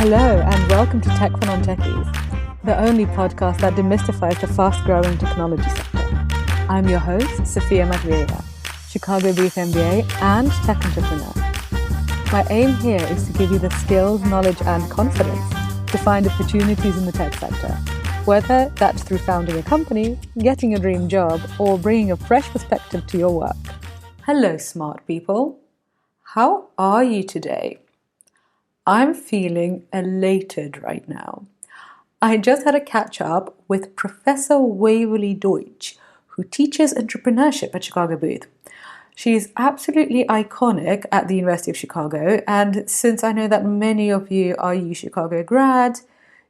Hello and welcome to Tech for Non-Techies, the only podcast that demystifies the fast-growing technology sector. I'm your host, Sophia Matveeva, Chicago Brief MBA and tech entrepreneur. My aim here is to give you the skills, knowledge and confidence to find opportunities in the tech sector, whether that's through founding a company, getting a dream job, or bringing a fresh perspective to your work. Hello, smart people. How are you today? I'm feeling elated right now. I just had a catch up with Professor Waverly Deutsch, who teaches entrepreneurship at Chicago Booth. She's absolutely iconic at the University of Chicago, and since I know that many of you are UChicago grads,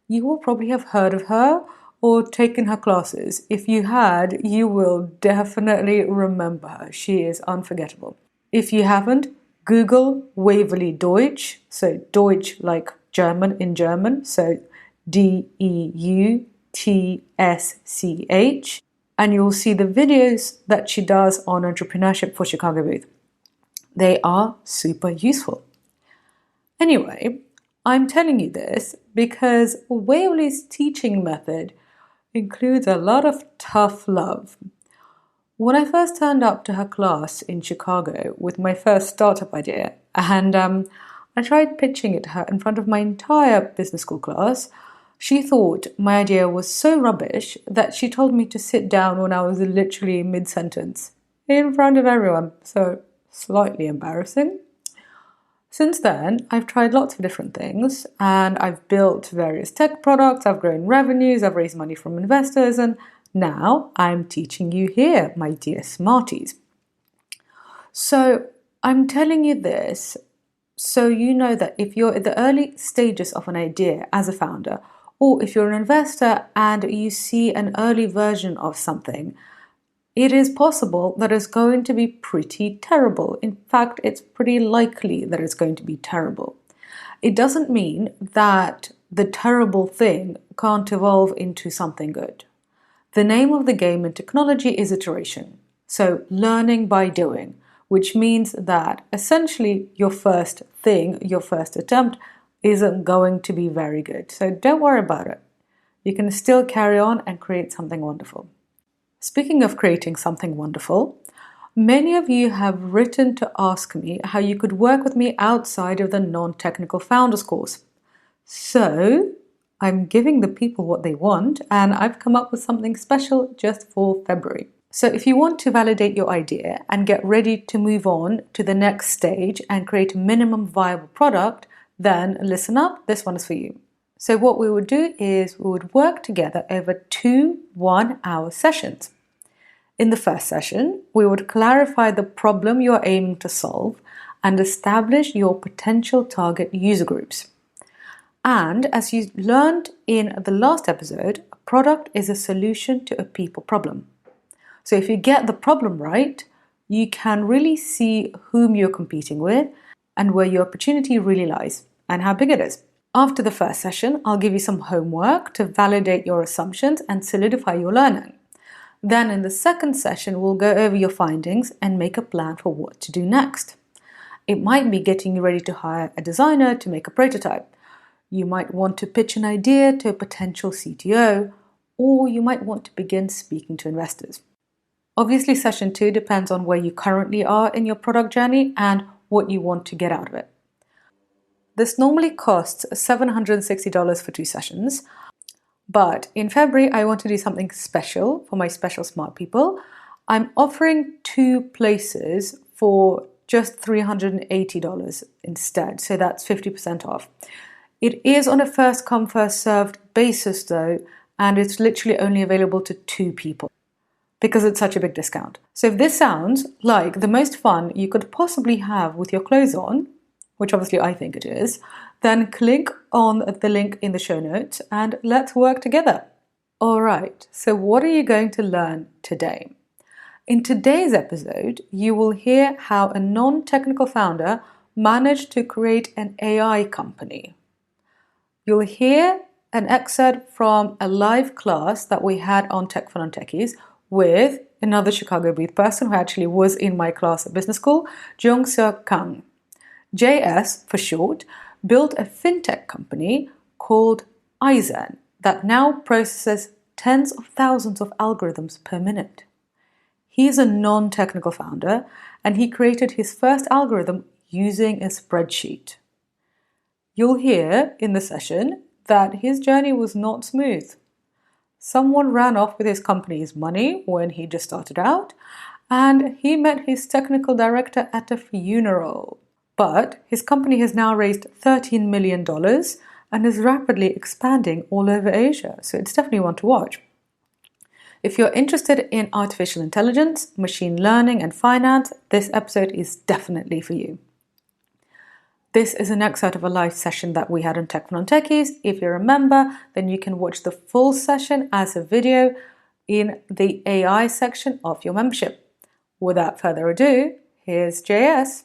you will probably have heard of her or taken her classes. If you had, you will definitely remember her. She is unforgettable. If you haven't, Google Waverly Deutsch, so Deutsch like German in German, so Deutsch, and you'll see the videos that she does on entrepreneurship for Chicago Booth. They are super useful. Anyway, I'm telling you this because Waverly's teaching method includes a lot of tough love. When I first turned up to her class in Chicago with my first startup idea, and I tried pitching it to her in front of my entire business school class, she thought my idea was so rubbish that she told me to sit down when I was literally mid-sentence, in front of everyone, so slightly embarrassing. Since then, I've tried lots of different things, and I've built various tech products, I've grown revenues, I've raised money from investors, and now I'm teaching you here, my dear smarties. So I'm telling you this so you know that if you're at the early stages of an idea as a founder, or if you're an investor and you see an early version of something, it is possible that it's going to be pretty terrible. In fact, it's pretty likely that it's going to be terrible. It doesn't mean that the terrible thing can't evolve into something good. The name of the game in technology is iteration, so learning by doing, which means that essentially your first thing, your first attempt, isn't going to be very good. So don't worry about it. You can still carry on and create something wonderful. Speaking of creating something wonderful, many of you have written to ask me how you could work with me outside of the non-technical founders course. So I'm giving the people what they want, and I've come up with something special just for February. So if you want to validate your idea and get ready to move on to the next stage and create a minimum viable product, then listen up, this one is for you. So what we would do is we would work together over 2 one-hour sessions. In the first session, we would clarify the problem you're aiming to solve and establish your potential target user groups. And as you learned in the last episode, a product is a solution to a people problem. So if you get the problem right, you can really see whom you're competing with and where your opportunity really lies and how big it is. After the first session, I'll give you some homework to validate your assumptions and solidify your learning. Then in the second session, we'll go over your findings and make a plan for what to do next. It might be getting you ready to hire a designer to make a prototype. You might want to pitch an idea to a potential CTO, or you might want to begin speaking to investors. Obviously, session 2 depends on where you currently are in your product journey and what you want to get out of it. This normally costs $760 for 2 sessions, but in February, I want to do something special for my special smart people. I'm offering 2 places for just $380 instead, so that's 50% off. It is on a first come, first served basis though, and it's literally only available to 2 people because it's such a big discount. So if this sounds like the most fun you could possibly have with your clothes on, which obviously I think it is, then click on the link in the show notes and let's work together. All right, so what are you going to learn today? In today's episode, you will hear how a non-technical founder managed to create an AI company. You'll hear an excerpt from a live class that we had on Tech for Non-Techies with another Chicago Booth person who actually was in my class at business school, Jung-Seo Kang. JS for short, built a fintech company called iZen that now processes tens of thousands of algorithms per minute. He's a non-technical founder, and he created his first algorithm using a spreadsheet. You'll hear in the session that his journey was not smooth. Someone ran off with his company's money when he just started out, and he met his technical director at a funeral. But his company has now raised $13 million and is rapidly expanding all over Asia, so it's definitely one to watch. If you're interested in artificial intelligence, machine learning, and finance, this episode is definitely for you. This is an excerpt of a live session that we had on Tech for Non-Techies. If you're a member, then you can watch the full session as a video in the AI section of your membership. Without further ado, here's JS.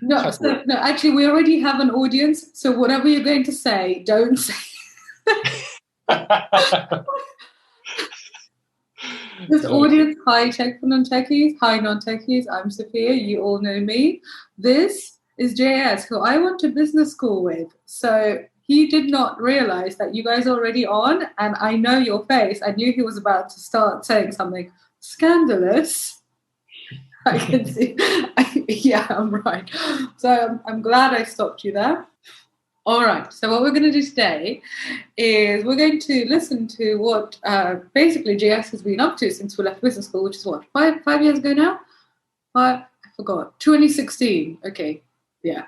No, actually, we already have an audience, so whatever you're going to say, don't say. This audience, hi Tech for Non-Techies, hi Non-Techies, I'm Sophia, you all know me. This is JS, who I went to business school with. So he did not realize that you guys are already on, and I know your face. I knew he was about to start saying something scandalous. I can see. Yeah, I'm right. So I'm glad I stopped you there. All right. So what we're going to do today is we're going to listen to what basically JS has been up to since we left business school, which is what, five years ago now? I forgot. 2016. Okay. Yeah.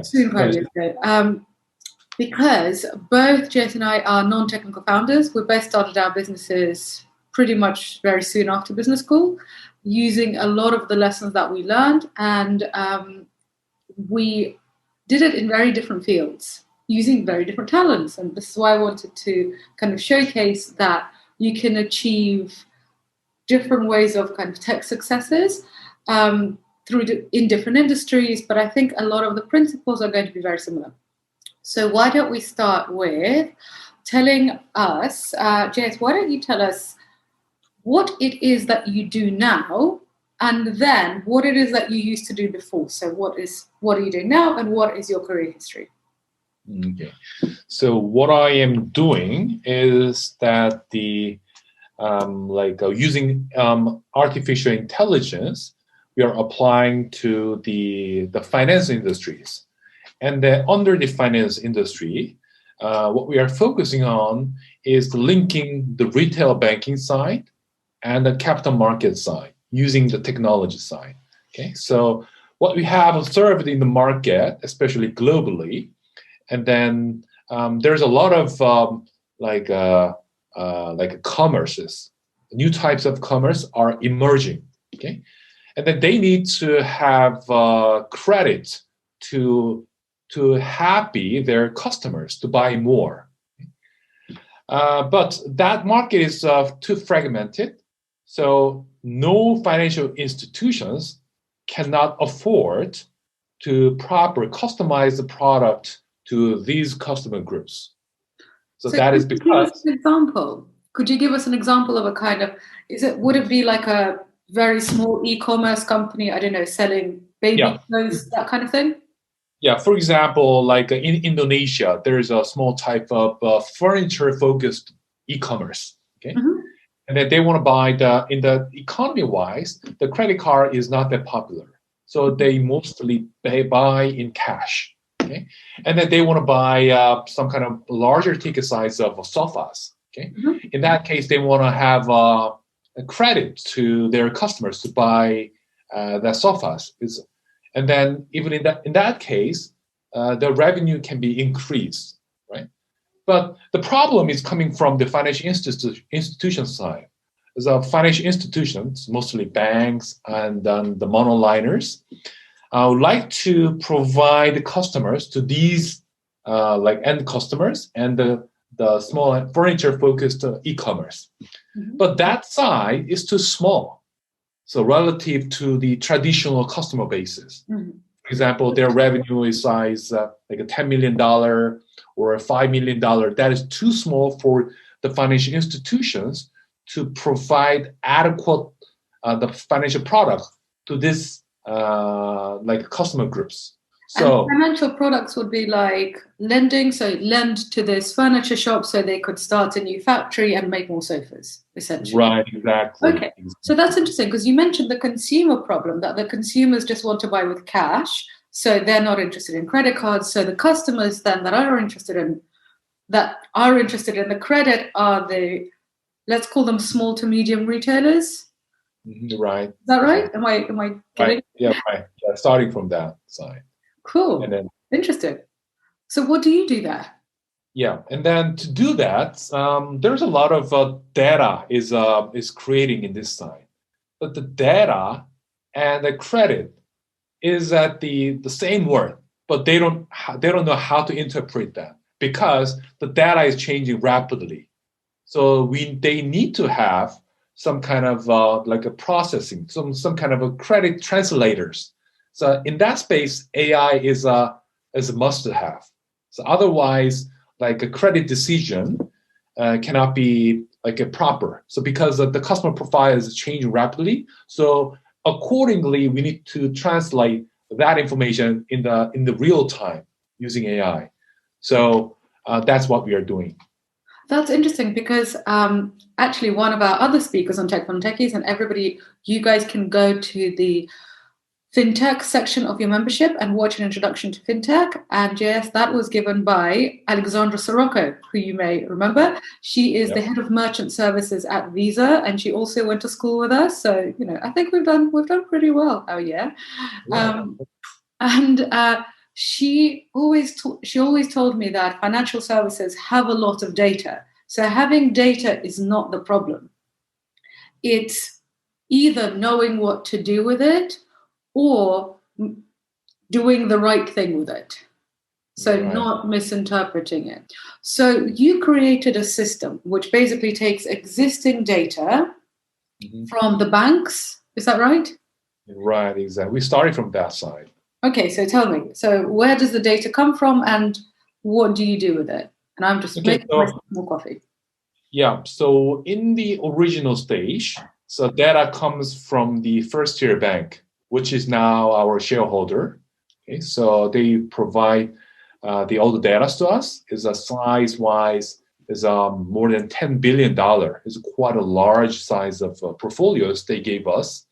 Soon 5 years ago. Because both JS and I are non-technical founders. We both started our businesses pretty much very soon after business school, using a lot of the lessons that we learned, and we did it in very different fields, using very different talents. And this is why I wanted to kind of showcase that you can achieve different ways of kind of tech successes in different industries, but I think a lot of the principles are going to be very similar. So why don't we start with telling us, JS, why don't you tell us what it is that you do now, and then what it is that you used to do before. So what are you doing now, and what is your career history? Okay. So what I am doing is that using artificial intelligence, we are applying to the finance industries. And under the finance industry, what we are focusing on is linking the retail banking side and the capital market side using the technology side. Okay, so what we have observed in the market, especially globally, and then there's a lot of commerces. New types of commerce are emerging. Okay, and then they need to have credit to happy their customers to buy more. But that market is too fragmented. So no financial institutions cannot afford to properly customize the product to these customer groups. So that is because. Could you give us an example of a kind of, would it be like a very small e-commerce company, I don't know, selling baby clothes, that kind of thing? Yeah, for example, like in Indonesia, there is a small type of furniture-focused e-commerce. Okay. Mm-hmm. And then they want to buy in the economy-wise, the credit card is not that popular. So they mostly buy in cash. Okay. And then they want to buy some kind of larger ticket size of sofas. Okay. Mm-hmm. In that case, they want to have a credit to their customers to buy the sofas. And then even in that case, the revenue can be increased, right? But the problem is coming from the financial institution side. The financial institutions, mostly banks and the monoliners, would like to provide customers to these end customers and the small furniture-focused e-commerce. Mm-hmm. But that side is too small. So relative to the traditional customer bases. Mm-hmm. For example, their revenue is size like a $10 million or a $5 million. That is too small for the financial institutions to provide adequate the financial product to this customer groups. So and financial products would be like lending, so lend to this furniture shop so they could start a new factory and make more sofas, essentially. right, exactly. Okay, so that's interesting because you mentioned the consumer problem, that the consumers just want to buy with cash, so they're not interested in credit cards. So the customers then that are interested in the credit are the, let's call them small to medium retailers. Right. Is that right? Am I getting? Right. Yeah, right. Yeah, starting from that side. Cool. And then Interesting. So what do you do there? yeah, and then to do that, there's a lot of data is creating in this side, but the data and the credit is at the same word, but they don't know how to interpret that because the data is changing rapidly. So they need to have some kind of like a processing, some kind of a credit translators. So in that space, AI is a must to have. So otherwise, like a credit decision cannot be like a proper. So because the customer profile is changing rapidly, so accordingly, we need to translate that information in the real time using AI. So that's what we are doing. That's interesting because actually one of our other speakers on Tech from Techies, and everybody, you guys can go to the Fintech section of your membership and watch an introduction to Fintech. And yes, that was given by Alexandra Sirocco, who you may remember. She is the head of merchant services at Visa, and she also went to school with us. So, I think we've done pretty well our year. She always told me that financial services have a lot of data. So having data is not the problem. It's either knowing what to do with it or doing the right thing with it. So not misinterpreting it. So you created a system which basically takes existing data from the banks. Is that right? Right, exactly. We started from that side. Okay, so tell me. So where does the data come from and what do you do with it? And I'm just making myself more coffee. Yeah, so in the original stage, so data comes from the first tier bank, which is now our shareholder. Okay, so they provide all the data to us. Is a size-wise is more than $10 billion. It's quite a large size of portfolios they gave us,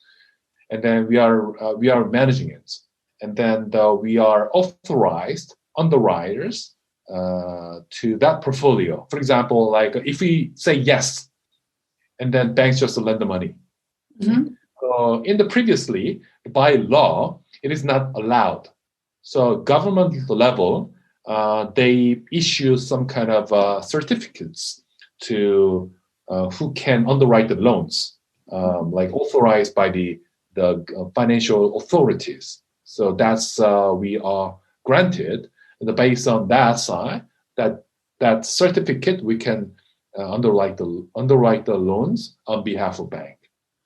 and then we are managing it. And then we are authorized underwriters to that portfolio. For example, like if we say yes, and then banks just lend the money. In the previously, by law, it is not allowed. So government level, they issue some kind of certificates to who can underwrite the loans, like authorized by the financial authorities. So that's we are granted, and based on that side, that certificate, we can underwrite the loans on behalf of bank.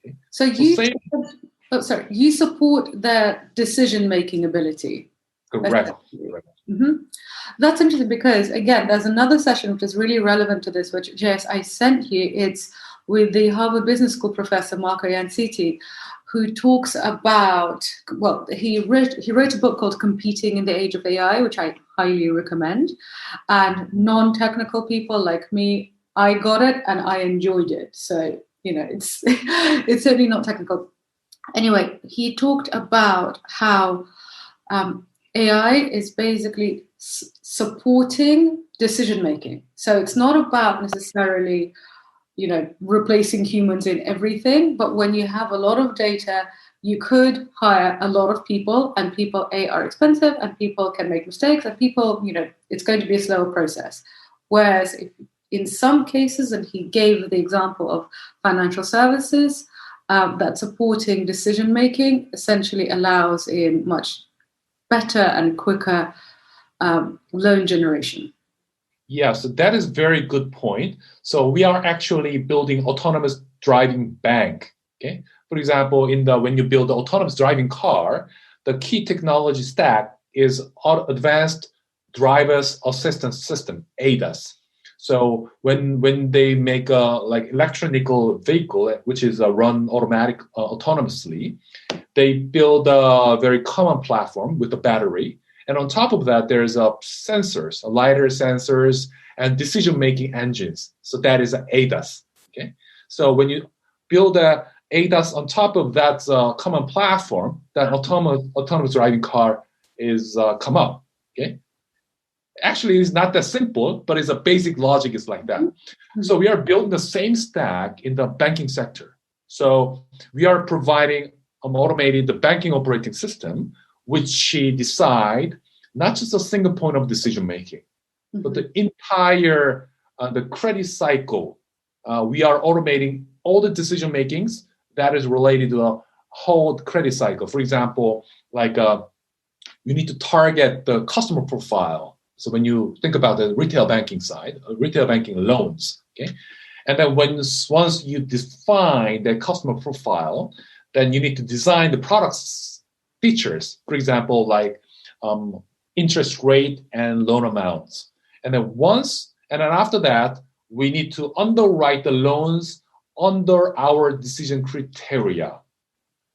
Okay? So you support their decision-making ability. Correct. That's interesting because, again, there's another session which is really relevant to this, which, Jess, I sent you. It's with the Harvard Business School professor, Marco Iansiti, who talks about, well, he wrote a book called Competing in the Age of AI, which I highly recommend. And non-technical people like me, I got it and I enjoyed it. So, it's it's certainly not technical. Anyway, he talked about how AI is basically supporting decision-making. So it's not about necessarily replacing humans in everything, but when you have a lot of data, you could hire a lot of people, and people are expensive, and people can make mistakes, and people, it's going to be a slower process. Whereas in some cases, and he gave the example of financial services, that supporting decision making essentially allows a much better and quicker loan generation. Yeah, so that is very good point. So we are actually building autonomous driving bank. Okay, for example, when you build an autonomous driving car, the key technology stack is advanced driver's assistance system (ADAS). So when they make a electronic vehicle which is run autonomously, they build a very common platform with a battery, And on top of that, there's sensors, lidar sensors, and decision-making engines. So that is ADAS. Okay. So when you build a ADAS on top of that common platform, that autonomous driving car is come up. Okay. Actually, it's not that simple, but it's a basic logic is like that. So we are building the same stack in the banking sector. So we are providing automated the banking operating system, which decide not just a single point of decision making, but the entire the credit cycle. We are automating all the decision makings that is related to the whole credit cycle. For example, like you need to target the customer profile. So when you think about the retail banking side, retail banking loans, okay, and then once you define the customer profile, then you need to design the product's features. For example, like interest rate and loan amounts. And then after that, we need to underwrite the loans under our decision criteria.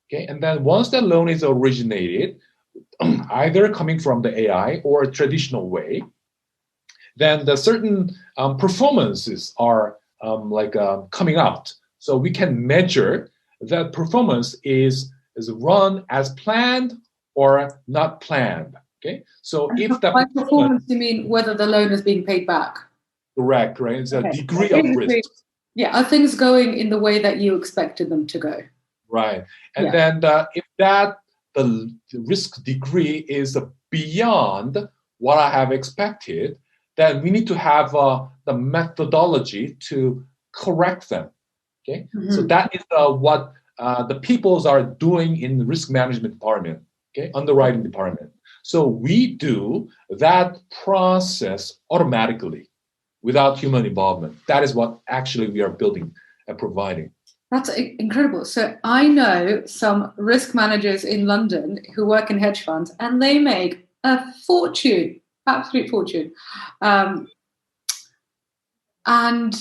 Okay, and then once the loan is originated, either coming from the AI or a traditional way, then the certain performances are coming out. So we can measure that performance is run as planned or not planned. Okay, so And if that by performance, you mean whether the loan is being paid back? Correct, right? It's a degree of risk. Yeah, are things going in the way that you expected them to go? Right, and then if the risk degree is beyond what I have expected, then we need to have the methodology to correct them. Okay, so that is what the peoples are doing in the risk management department, okay, underwriting department. So we do that process automatically without human involvement. That is what actually we are building and providing. That's incredible. So I know some risk managers in London who work in hedge funds, and they make a fortune, absolute fortune. And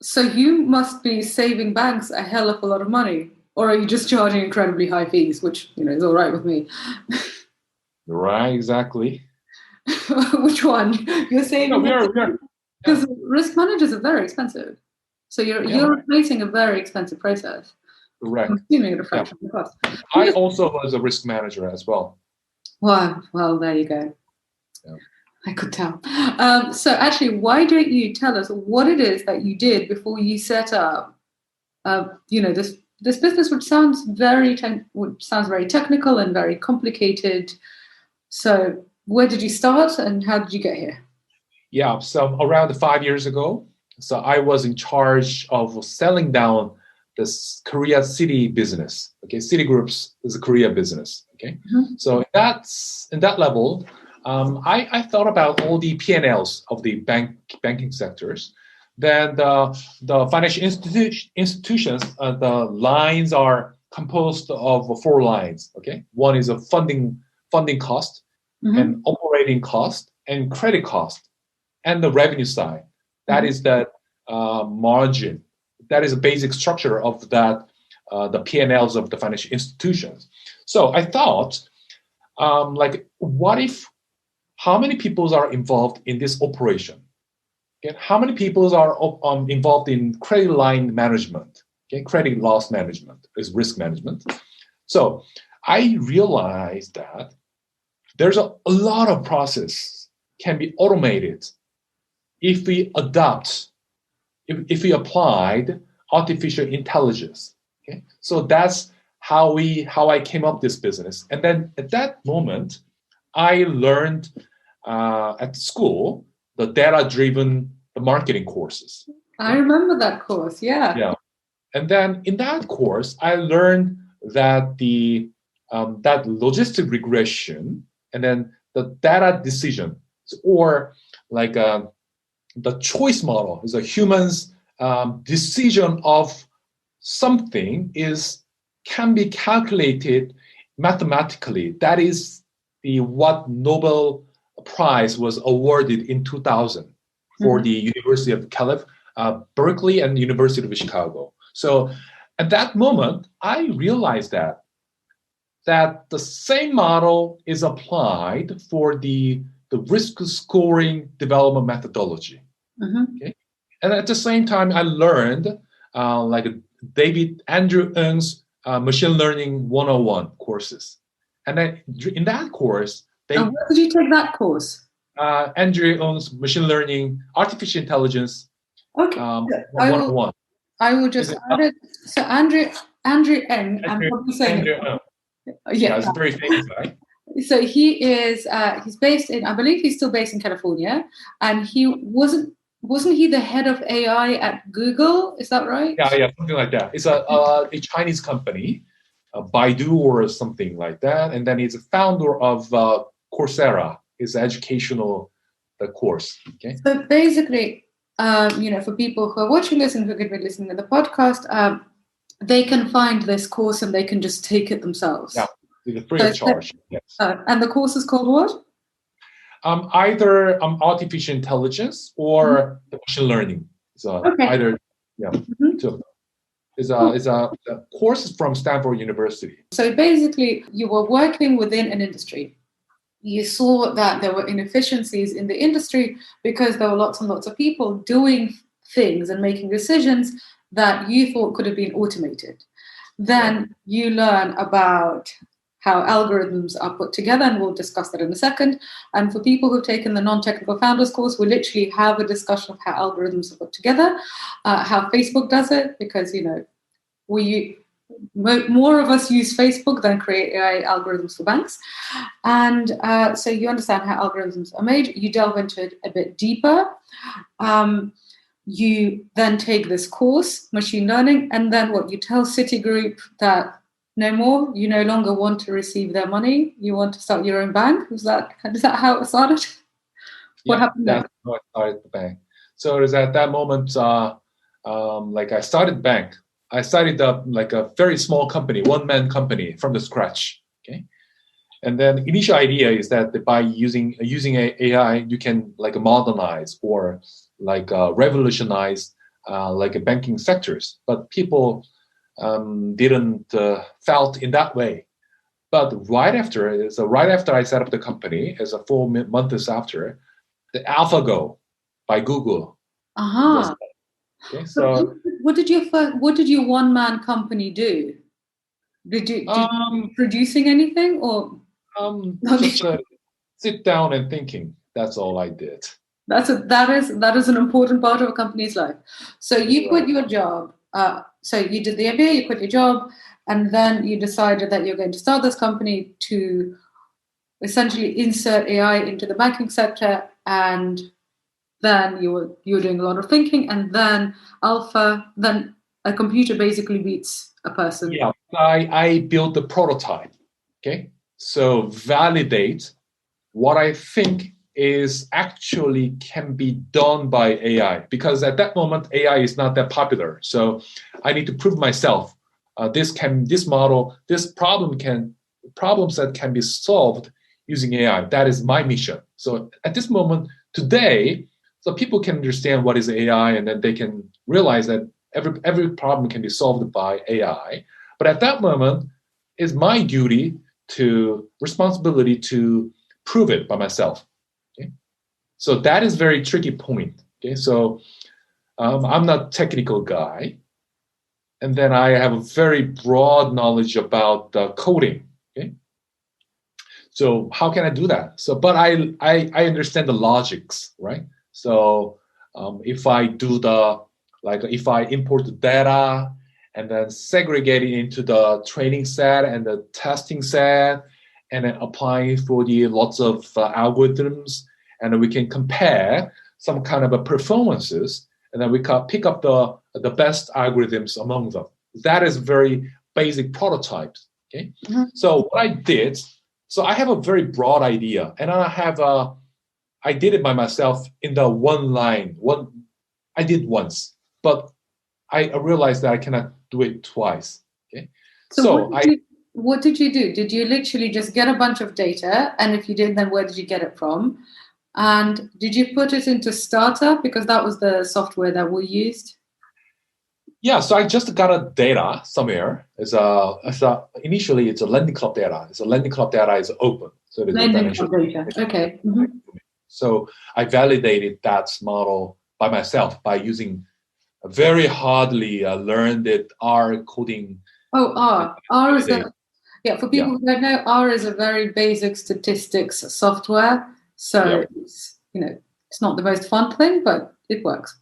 so you must be saving banks a hell of a lot of money, or are you just charging incredibly high fees, which is all right with me? Right, exactly. Which one? You're saving? No, we are. Because risk managers are very expensive. So you're replacing a very expensive process. Correct. I'm assuming at a fraction of the cost. I also was a risk manager as well. Wow. Well, there you go. Yeah. I could tell. So actually, why don't you tell us what it is that you did before you set up, this business, which sounds very technical and very complicated. So where did you start and how did you get here? Yeah, so around 5 years ago, so I was in charge of selling down this Korea city business. Okay, Citigroup is a Korea business. Okay, so in that level, I thought about all the P&Ls of the banking sectors. Then the financial institutions, the lines are composed of 4 lines. Okay, one is a funding cost, and operating cost, and credit cost, and the revenue side. That is that margin. That is a basic structure of that the P&Ls of the financial institutions. So I thought, what if? How many people are involved in this operation? Okay, how many people are involved in credit line management? Okay, credit loss management is risk management. So I realized that there's a lot of process can be automated if we applied artificial intelligence. Okay, so that's how I came up this business. And then at that moment, I learned at school the data-driven marketing courses. I remember that course. Yeah. Yeah, and then in that course, I learned that that logistic regression and then the data decision, or like the choice model is a human's decision of something can be calculated mathematically. That is what Nobel Prize was awarded in 2000 for the University of Berkeley and University of Chicago. So at that moment, I realized that that the same model is applied for the risk scoring development methodology. Okay, and at the same time, I learned like David Andrew Ng's machine learning 101 courses, and then in that course, where did you take that course? Andrew Ng's machine learning, artificial intelligence. Okay, 101. I will just add it. So Andrew Ng, I'm probably saying it. Yeah, he's a very famous guy. So he is. He's based in. I believe he's still based in California, and he wasn't he the head of AI at Google? Is that right? Yeah, something like that. It's a Chinese company, Baidu or something like that, and then he's a founder of Coursera. It's educational course. Okay. So basically, for people who are watching this and who could be listening to the podcast, they can find this course and they can just take it themselves. Yeah, it's free of charge. Yes. And the course is called what? Either artificial intelligence or the machine learning. So either, two of them. It's a course from Stanford University. So basically, you were working within an industry. You saw that there were inefficiencies in the industry because there were lots and lots of people doing things and making decisions that you thought could have been automated. Then you learn about how algorithms are put together, and we'll discuss that in a second. And for people who've taken the non-technical founders course, we literally have a discussion of how algorithms are put together, how Facebook does it, because more of us use Facebook than create AI algorithms for banks. And so you understand how algorithms are made. You delve into it a bit deeper. You then take this course, machine learning, and then you tell Citigroup that no more, you no longer want to receive their money. You want to start your own bank. Is that how it started? What happened there? That's how I started the bank. So it was at that moment, I started the bank. I started like a very small company, one-man company from the scratch. Okay, and then the initial idea is that by using AI, you can modernize or revolutionize banking sectors. But people didn't felt in that way. But right after I set up the company, as a 4 months after, the AlphaGo by Google. Okay, so what did your one-man company do? Did you producing anything or just sit down and thinking? That's all I did. That is an important part of a company's life. So you quit your job. So you did the MBA, you quit your job, and then you decided that you're going to start this company to essentially insert AI into the banking sector, and then you were doing a lot of thinking, and then then a computer basically beats a person. Yeah, I built the prototype. Okay, so validate what I think is actually can be done by AI, because at that moment AI is not that popular. So I need to prove myself. This problems that can be solved using AI. That is my mission. So at this moment today, so people can understand what is AI, and then they can realize that every problem can be solved by AI. But at that moment, it's my responsibility to prove it by myself. So that is very tricky point. Okay, so I'm not a technical guy, and then I have a very broad knowledge about coding. Okay, so how can I do that? So, but I understand the logics, right? So if I do if I import the data and then segregate it into the training set and the testing set, and then apply for the lots of algorithms. And then we can compare some kind of performances, and then we can pick up the best algorithms among them. That is very basic prototypes. Okay, So what I did, so I have a very broad idea, and I did it by myself in the I did once, but I realized that I cannot do it twice. Okay, what did you do? Did you literally just get a bunch of data, and if you did, then where did you get it from? And did you put it into Startup, because that was the software that we used? Yeah, so I just got a data somewhere. Initially it's a lending club data. It's a lending club data is open, so it is a Lending financial club data. Okay. Mhm. So I validated that model by myself by using a very hardly learned R coding. Oh, R. R is validate. for Yeah, people who don't know, R is a very basic statistics software. So yeah, it's not the most fun thing, but it works.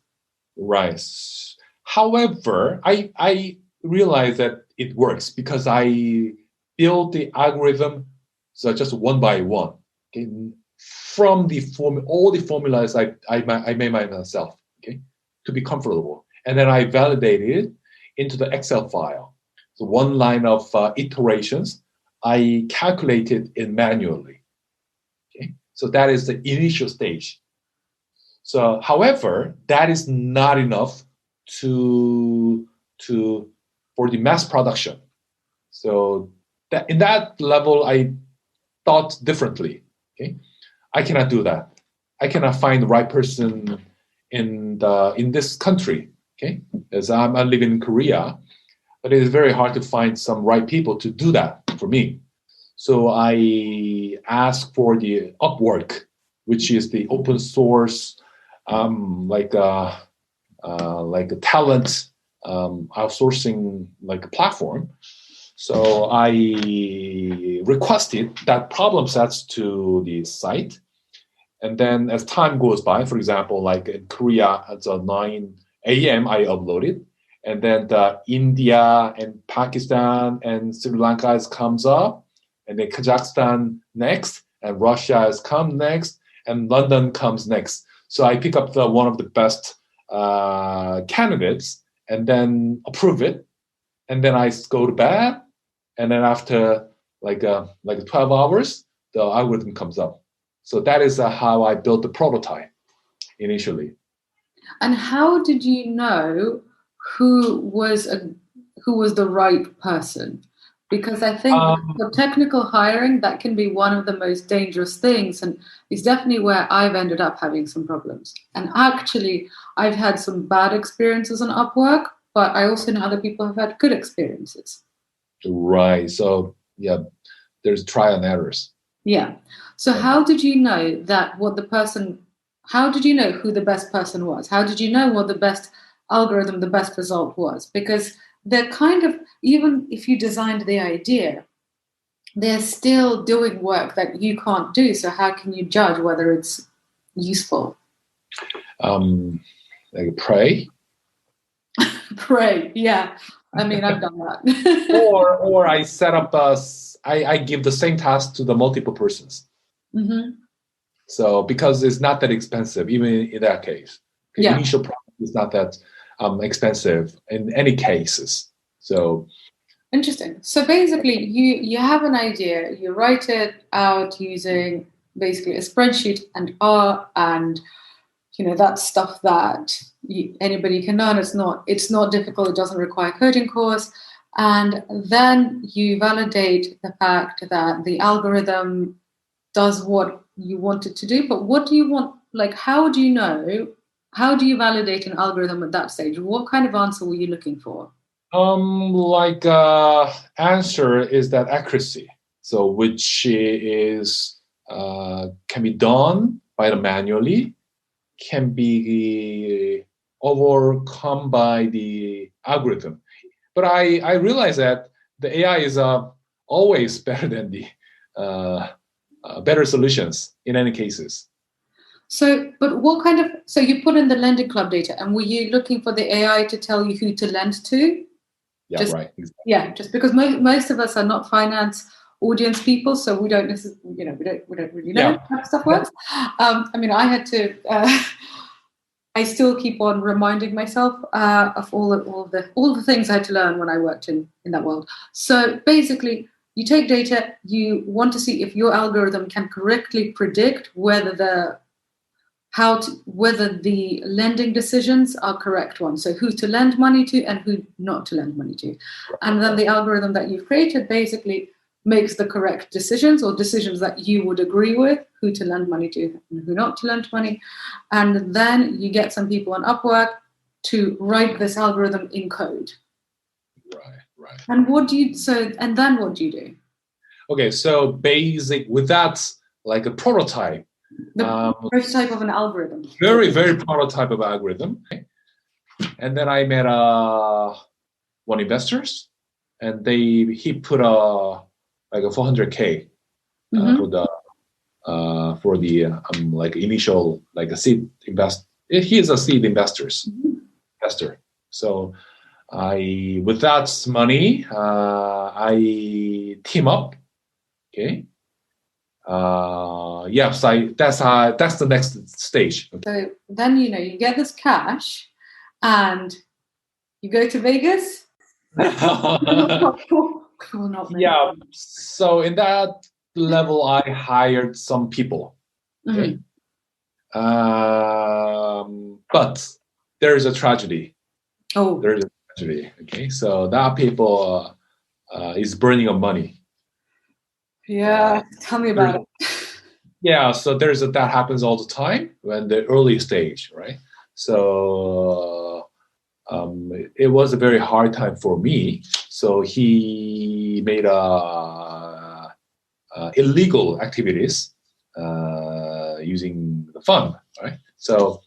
right. However, I realized that it works because I built the algorithm so just one by one. Okay, from all the formulas I made myself. Okay, to be comfortable, and then I validated it into the Excel file. So one line of iterations, I calculated it manually. Okay, so that is the initial stage. So, however, that is not enough to for the mass production. So that in that level, I thought differently. Okay, I cannot do that. I cannot find the right person in this country. Okay, as I live in Korea, but it is very hard to find some right people to do that for me. So I asked for the Upwork, which is the open source, like a talent outsourcing like a platform. So I requested that problem sets to the site. And then as time goes by, for example, like in Korea at 9 a.m., I uploaded. And then India and Pakistan and Sri Lanka comes up. And then Kazakhstan next. And Russia has come next. And London comes next. So I pick up one of the best candidates and then approve it. And then I go to bed. And then after like 12 hours, the algorithm comes up. So that is how I built the prototype initially. And how did you know who was the right person? Because I think for technical hiring, that can be one of the most dangerous things, and it's definitely where I've ended up having some problems. And actually, I've had some bad experiences on Upwork, but I also know other people have had good experiences. Right. So yeah, there's trial and errors. Yeah. So how did you know how did you know who the best person was? How did you know what the best algorithm, the best result was? Because they're kind of, even if you designed the idea, they're still doing work that you can't do. So how can you judge whether it's useful? Like pray. Pray, yeah. I mean, I've done that. or I set up I give the same task to the multiple persons. Mm-hmm. So because it's not that expensive, even in that case, the Yeah. initial product is not that expensive in any cases. So interesting. So basically, you have an idea, you write it out using basically a spreadsheet and R, and that's stuff that anybody can learn. It's not difficult. It doesn't require a coding course. And then you validate the fact that the algorithm does what you want it to do. But what do you want? Like, how do you know? How do you validate an algorithm at that stage? What kind of answer were you looking for? Answer is that accuracy. So which is can be done by the manually, can be overcome by the algorithm. But I realize that the AI is always better than the better solutions in any cases. So, but so you put in the lending club data, and were you looking for the AI to tell you who to lend to? Yeah, right. Exactly. Yeah, just because most of us are not finance audience people, so we don't necessarily, we don't really know how that stuff works. I mean, I had to. I still keep on reminding myself of all the things I had to learn when I worked in that world. So basically, you take data, you want to see if your algorithm can correctly predict whether the lending decisions are correct ones. So who to lend money to and who not to lend money to. And then the algorithm that you've created basically makes the correct decisions, or decisions that you would agree with, who to lend money to and who not to lend money. And then you get some people on Upwork, to write this algorithm in code. Right. And then what do you do? Okay, so with that, like a prototype. The prototype of an algorithm. Very, very prototype of algorithm. Okay? And then I met one investors, and he put like a 400K for the like initial like a seed invest. He is a seed investor. So with that money, I team up. Okay. Yes, that's the next stage. Okay. So then you get this cash, and you go to Vegas. Yeah. So in that level, I hired some people. Okay. But there is a tragedy. Oh. There is a tragedy. Okay. So that people is burning of money. Yeah. Tell me about it. Yeah. So that happens all the time when the early stage, right? So it was a very hard time for me. So he made illegal activities using the fund, right? So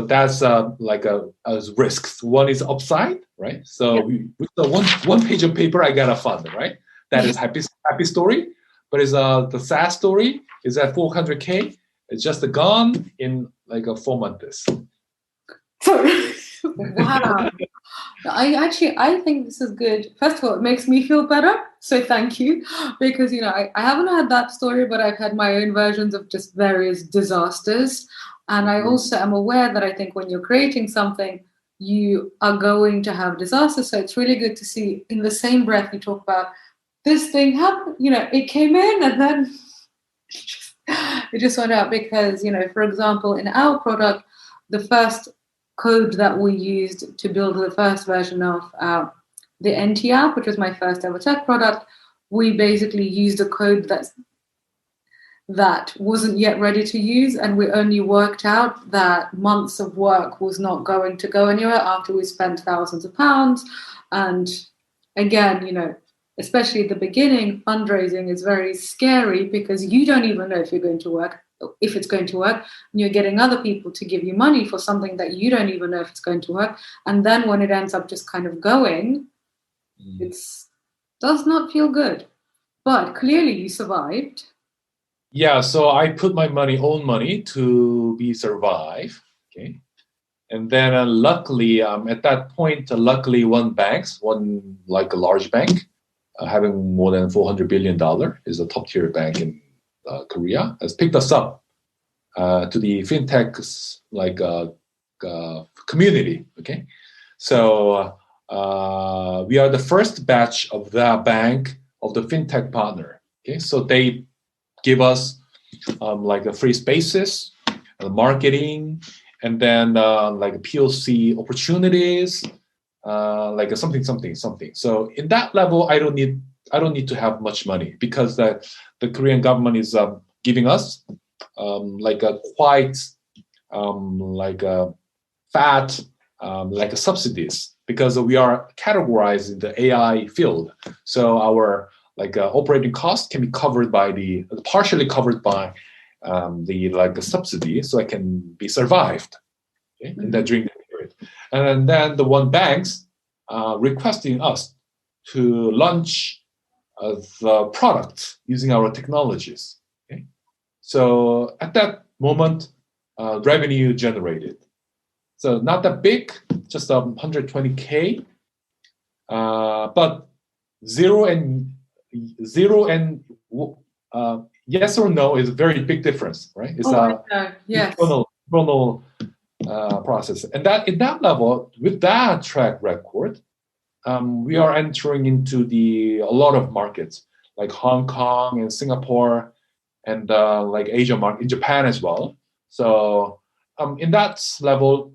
that's like a risks. One is upside, right? So with the one page of paper, I got a fund, right? That is happy story. But the sad story is that 400K is just gone in like 4 months. Wow. I think this is good. First of all, it makes me feel better. So thank you. Because, I haven't had that story, but I've had my own versions of just various disasters. And I also am aware that I think when you're creating something, you are going to have disasters. So it's really good to see in the same breath you talk about this thing happened, it came in and then it just went out because, for example, in our product, the first code that we used to build the first version of the NT app, which was my first ever tech product, we basically used a code that wasn't yet ready to use, and we only worked out that months of work was not going to go anywhere after we spent thousands of pounds. And again, especially at the beginning, fundraising is very scary because you don't even know if it's going to work, and you're getting other people to give you money for something that you don't even know if it's going to work. And then when it ends up just kind of going, it does not feel good. But clearly you survived. Yeah, so I put my own money to survive. Okay. And then luckily, at that point, one like a large bank, having more than $400 billion, is a top tier bank in Korea, has picked us up to the fintech community. Okay, so we are the first batch of that bank of the fintech partner. Okay, so they give us like a free spaces, marketing, and then like POC opportunities, like something. So in that level, I don't need to have much money because the Korean government is giving us like a quite like a fat like a subsidies because we are categorized in the AI field. So our like operating costs can be covered by partially covered by the like a subsidy, so it can be survived in that during that period. And then the one banks requesting us to launch the product using our technologies. Okay? So at that moment, revenue generated. So not that big, just 120K, but zero and yes or no is a very big difference, right? It's yes. internal process. And that in that level, with that track record, we are entering into a lot of markets like Hong Kong and Singapore and like Asia market, in Japan as well. So in that level,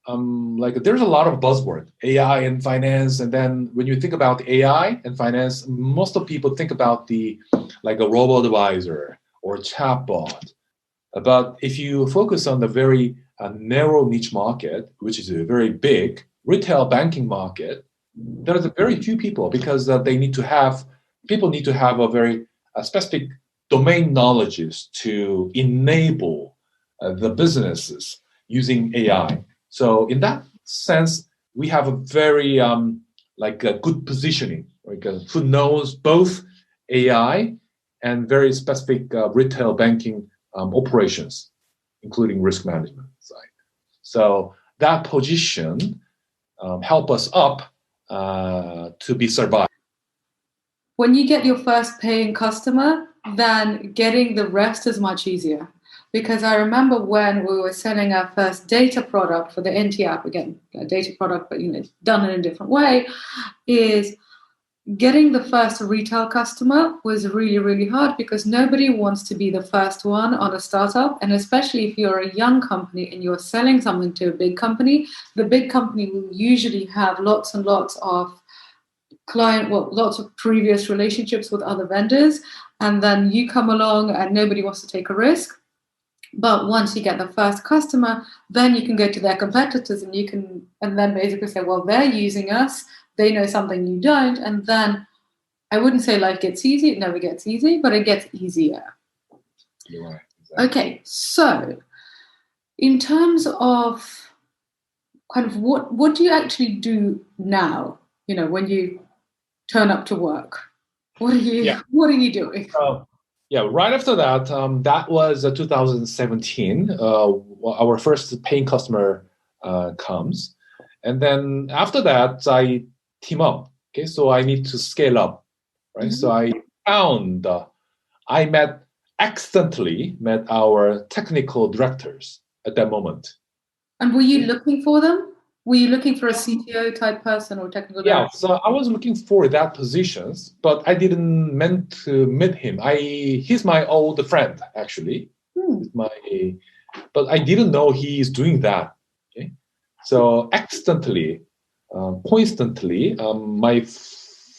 like there's a lot of buzzword, AI and finance, and then when you think about AI and finance, most of people think about like a robo advisor or chatbot. But if you focus on the very narrow niche market, which is a very big retail banking market, there are very few people because people need to have a very specific domain knowledges to enable the businesses using AI. So in that sense, we have a very a good positioning, who knows both AI and very specific retail banking operations, including risk management side. So that position help us up to be survived. When you get your first paying customer, then getting the rest is much easier. Because I remember when we were selling our first data product for the NT app, again, a data product, but done in a different way, is getting the first retail customer was really, really hard because nobody wants to be the first one on a startup. And especially if you're a young company and you're selling something to a big company, the big company will usually have lots and lots of lots of previous relationships with other vendors. And then you come along and nobody wants to take a risk. But once you get the first customer, then you can go to their competitors and then basically say, well, they're using us. They know something you don't. And then I wouldn't say life gets easy. It never gets easy, but it gets easier. You're right. Exactly. Okay. So in terms of kind of what do you actually do now, when you turn up to work? What are you doing? Right after that, that was 2017. Our first paying customer comes. And then after that, I team up. Okay, so I need to scale up, right? Mm-hmm. So I accidentally met our technical directors at that moment. And were you looking for them? Were you looking for a CTO type person or technical director? Yeah, so I was looking for that positions, but I didn't meant to meet him. He's my old friend, actually. But I didn't know he's doing that. Okay, so accidentally, coincidentally, my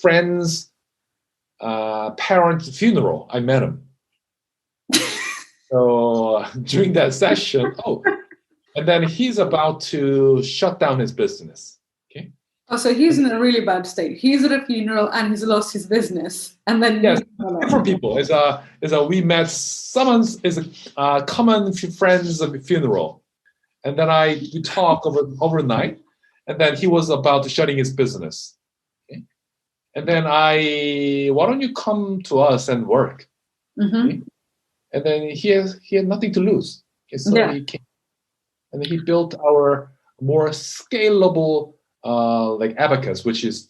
friend's parents' funeral, I met him. So during that session, and then he's about to shut down his business. Okay. Oh, so he's in a really bad state. He's at a funeral and he's lost his business. And then different people. We met someone's a common friend's funeral, and then we talk overnight, and then he was about to shutting his business. Okay. And then why don't you come to us and work? Mm-hmm. Okay. And then he had nothing to lose. Okay, so he came. And he built our more scalable Abacus, which is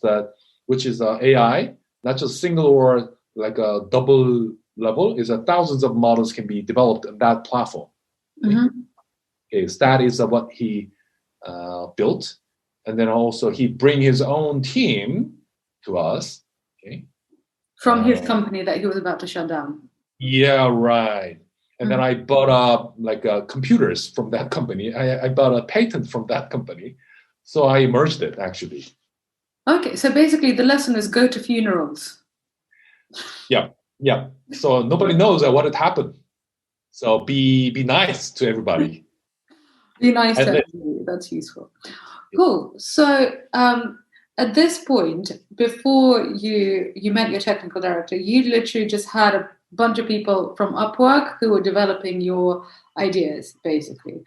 AI, not just single or like a double level. Is thousands of models can be developed on that platform. Mm-hmm. Okay, so that is what he built, and then also he bring his own team to us. Okay, from his company that he was about to shut down. Yeah, right. And then I bought computers from that company. I bought a patent from that company. So I merged it, actually. Okay, so basically the lesson is go to funerals. Yeah. So nobody knows what had happened. So be nice to everybody. Be nice to everybody. That's useful. Cool. So at this point, before you met your technical director, you literally just had a bunch of people from Upwork who were developing your ideas, basically.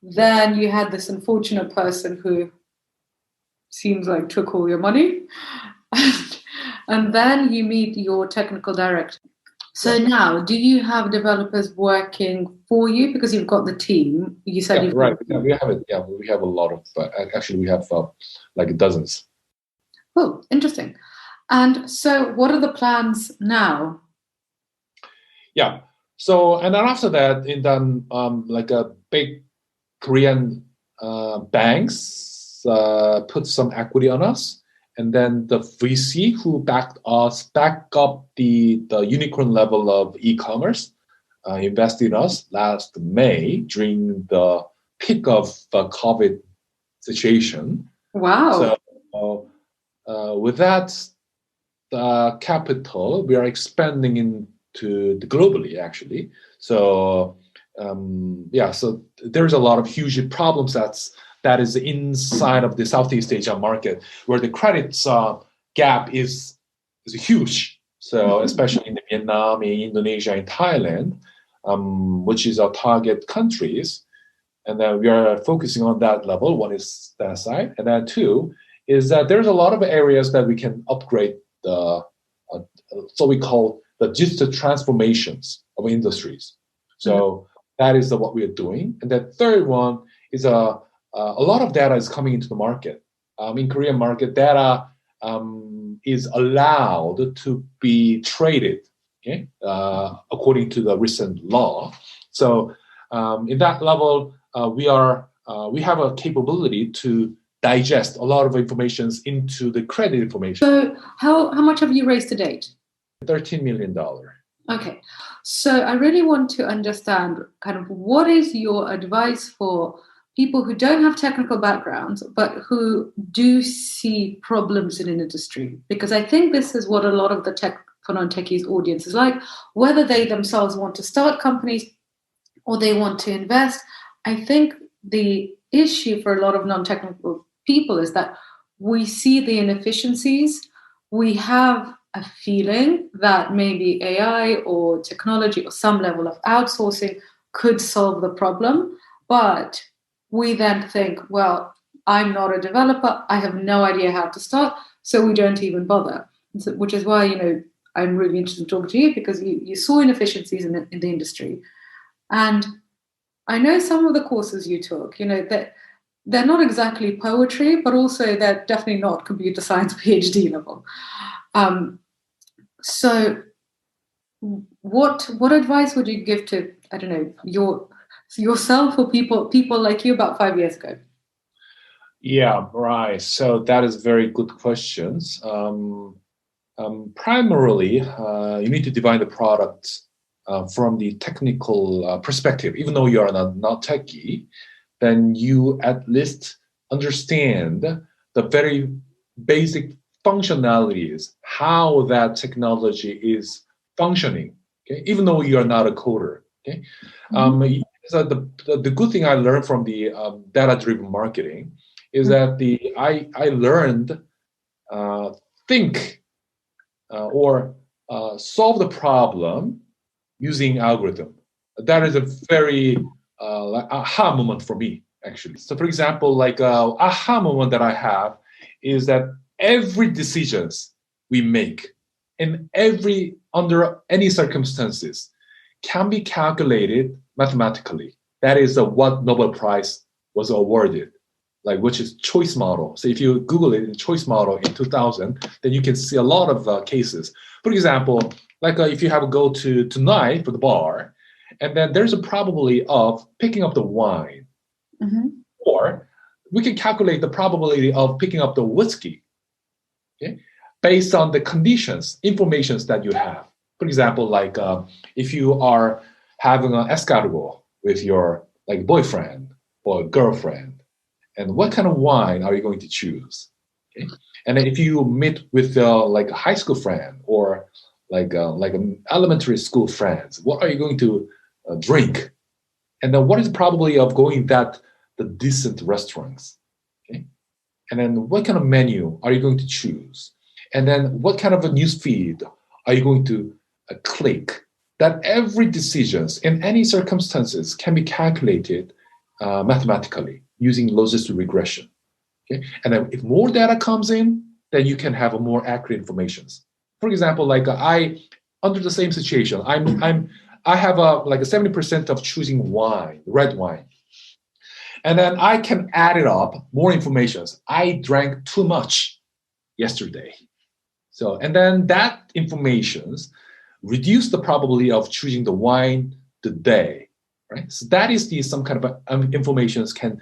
Then you had this unfortunate person who seems like took all your money. And then you meet your technical director. So now, do you have developers working for you because you've got the team? You said right. We have it. Yeah, we have a lot of. Actually, we have dozens. Oh, interesting. And so, what are the plans now? Yeah. So, and then after that, in then a big Korean banks put some equity on us, and then the VC who backed up the unicorn level of e-commerce invested in us last May during the peak of the COVID situation. Wow. So with that capital, we are expanding into globally, actually. So So there's a lot of huge problems that is inside of the Southeast Asia market, where the credit gap is huge. So especially in Vietnam, in Indonesia, and Thailand, which is our target countries, and then we are focusing on that level. One is that side, and then two is that there's a lot of areas that we can upgrade the so we call the digital transformations of industries. So that is what we are doing. And the third one is a lot of data is coming into the market. In Korean market, data is allowed to be traded, okay, according to the recent law. So in that level, we have a capability to digest a lot of information into the credit information. So how much have you raised to date? $13 million. Okay. So I really want to understand kind of what is your advice for people who don't have technical backgrounds, but who do see problems in an industry? Because I think this is what a lot of the tech for non-techies audience is like, whether they themselves want to start companies or they want to invest. I think the issue for a lot of non-technical people is that we see the inefficiencies. We have a feeling that maybe AI or technology or some level of outsourcing could solve the problem. But we then think, well, I'm not a developer. I have no idea how to start. So we don't even bother. So, which is why, I'm really interested in talking to you, because you saw inefficiencies in the industry. And I know some of the courses you took, that they're not exactly poetry, but also they're definitely not computer science PhD level. So what advice would you give to, I don't know, yourself or people like you about 5 years ago? Yeah, right. So that is very good questions. Primarily, you need to define the product from the technical perspective. Even though you are not techie, then you at least understand the very basic functionalities, how that technology is functioning. Okay, even though you are not a coder. Okay, so the good thing I learned from the data-driven marketing is that I learned think or solve the problem using algorithm. That is a very aha moment for me, actually. So, for example, like aha moment that I have is that every decisions we make in under any circumstances can be calculated mathematically. That is what Nobel Prize was awarded, which is choice model. So if you Google it in choice model in 2000, then you can see a lot of cases. For example, if you have a go to tonight for the bar, and then there's a probability of picking up the wine, or we can calculate the probability of picking up the whiskey, okay, based on the conditions, informations that you have. For example, if you are having an escargot with your boyfriend or girlfriend, and what kind of wine are you going to choose? Okay, and then if you meet with a high school friend or an elementary school friends, what are you going to drink? And then what is the probability of going the decent restaurants? Okay, and then what kind of menu are you going to choose? And then what kind of a news feed are you going to click? That every decisions in any circumstances can be calculated mathematically using logistic regression. Okay, and then if more data comes in, then you can have a more accurate information. For example, I under the same situation, I have a 70% of choosing wine, red wine, and then I can add it up more information. I drank too much yesterday, so and then that information reduce the probability of choosing the wine today, right? So that is some kind of information can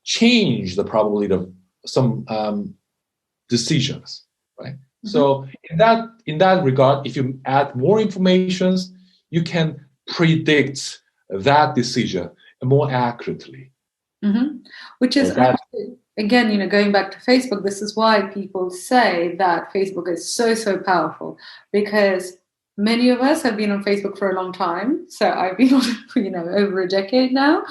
change the probability of some decisions, right? So in that regard, if you add more information, you can predict that decision more accurately. Which is actually, again, going back to Facebook, this is why people say that Facebook is so powerful, because Many of us have been on Facebook for a long time. So I've been on, over a decade now.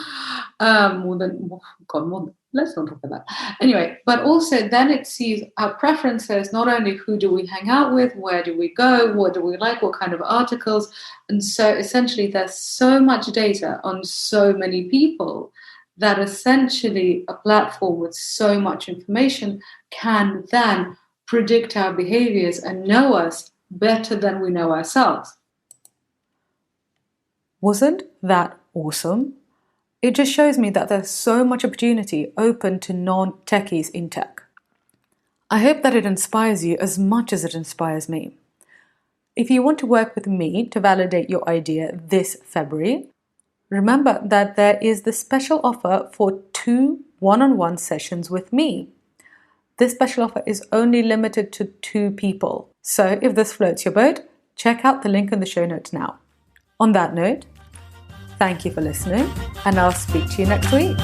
Let's not talk about that. Anyway, but also then it sees our preferences, not only who do we hang out with, where do we go, what do we like, what kind of articles. And so essentially there's so much data on so many people that essentially a platform with so much information can then predict our behaviors and know us better than we know ourselves. Wasn't that awesome? It just shows me that there's so much opportunity open to non-techies in tech. I hope that it inspires you as much as it inspires me. If you want to work with me to validate your idea this February, remember that there is the special offer for 2 one-on-one sessions with me. This special offer is only limited to 2 people. So if this floats your boat, check out the link in the show notes now. On that note, thank you for listening, and I'll speak to you next week.